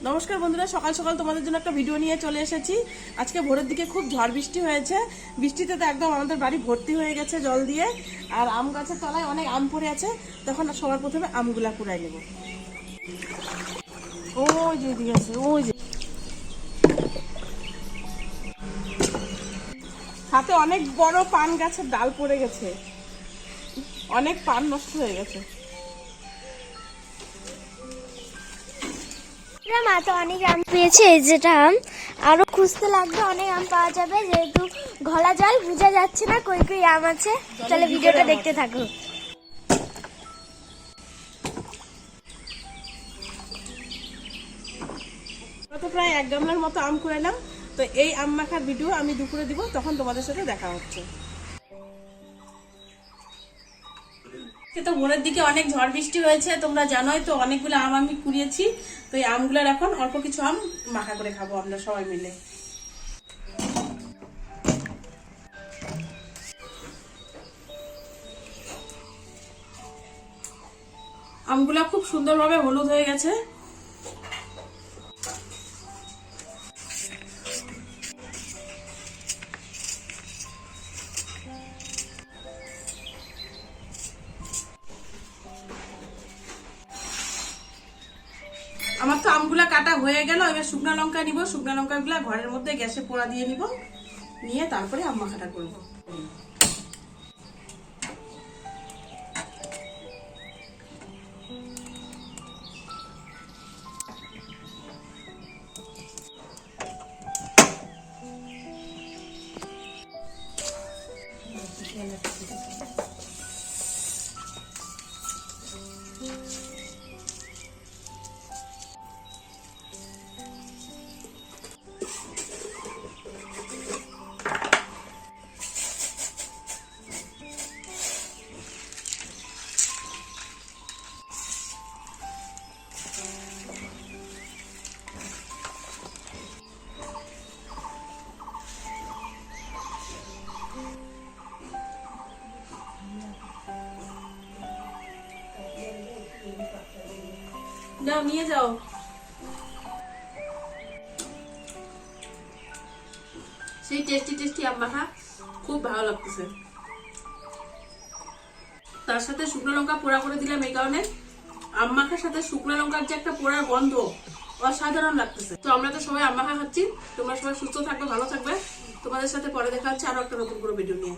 নমস্কার বন্ধুরা, সকাল সকাল তোমাদের জন্য একটা ভিডিও নিয়ে চলে এসেছি। আজকে ভোরের দিকে খুব ঝড় বৃষ্টি হয়েছে। বৃষ্টিতে তো একদম আমাদের বাড়ি ভর্তি হয়ে গেছে জল দিয়ে। আর আম গাছের তলায় অনেক আম পড়ে আছে। তখন সবার প্রথমে আমগুলা কুড়াই নেব। ওই যে দিকে আছে, ওই যে হাতে অনেক বড় পান গাছের ডাল পড়ে গেছে, অনেক পান নষ্ট হয়ে গেছে। মা তো অনেক আম পেয়েছে, যেটা আম আরো খুঁজতে লাগবে, অনেক আম পাওয়া যাবে। যেহেতু ঘোলা জল বোঝা যাচ্ছে না কই কই আম আছে। তাহলে ভিডিওটা দেখতে থাকো। তো প্রায় 1 গামলার মতো আম কুড়াইলাম। তো এই আম মাখার ভিডিও আমি দুপুরে দিব, তখন তোমাদের সাথে দেখা হচ্ছে। তো ভোরের দিকে অনেক ঝড় বৃষ্টি হয়েছে, তোমরা জানোই তো। অনেকগুলো আম আমি কুড়িয়েছি। তো এই আমগুলোর এখন অল্প কিছু আম মাখা করে খাবো আমরা সবাই মিলে। আমগুলা খুব সুন্দরভাবে হলুদ হয়ে গেছে। আমার তো আমগুলা কাটা হয়ে গেল। এবার শুকনো লঙ্কা নিব। শুকনো লঙ্কাগুলা ঘরের মধ্যে গ্যাসে পোড়া দিয়ে নিব, নিয়ে তারপরে আম মাখাটা করবো। যাও নিয়ে যাও। সেই টেস্টি টেস্টি আম মাখা খুব ভালো লাগতেছে। তার সাথে শুকনো লঙ্কা পোড়া করে দিলাম এই কারণে, আম মাখার সাথে শুকনো লঙ্কার যে একটা পোড়ার গন্ধ অসাধারণ লাগতেছে। তো আমরা তো সবাই আম মাখা খাচ্ছি। তোমরা সবাই সুস্থ থাকবে, ভালো থাকবে। তোমাদের সাথে পরে দেখা হচ্ছে আরো একটা নতুন করে ভিডিও নিয়ে।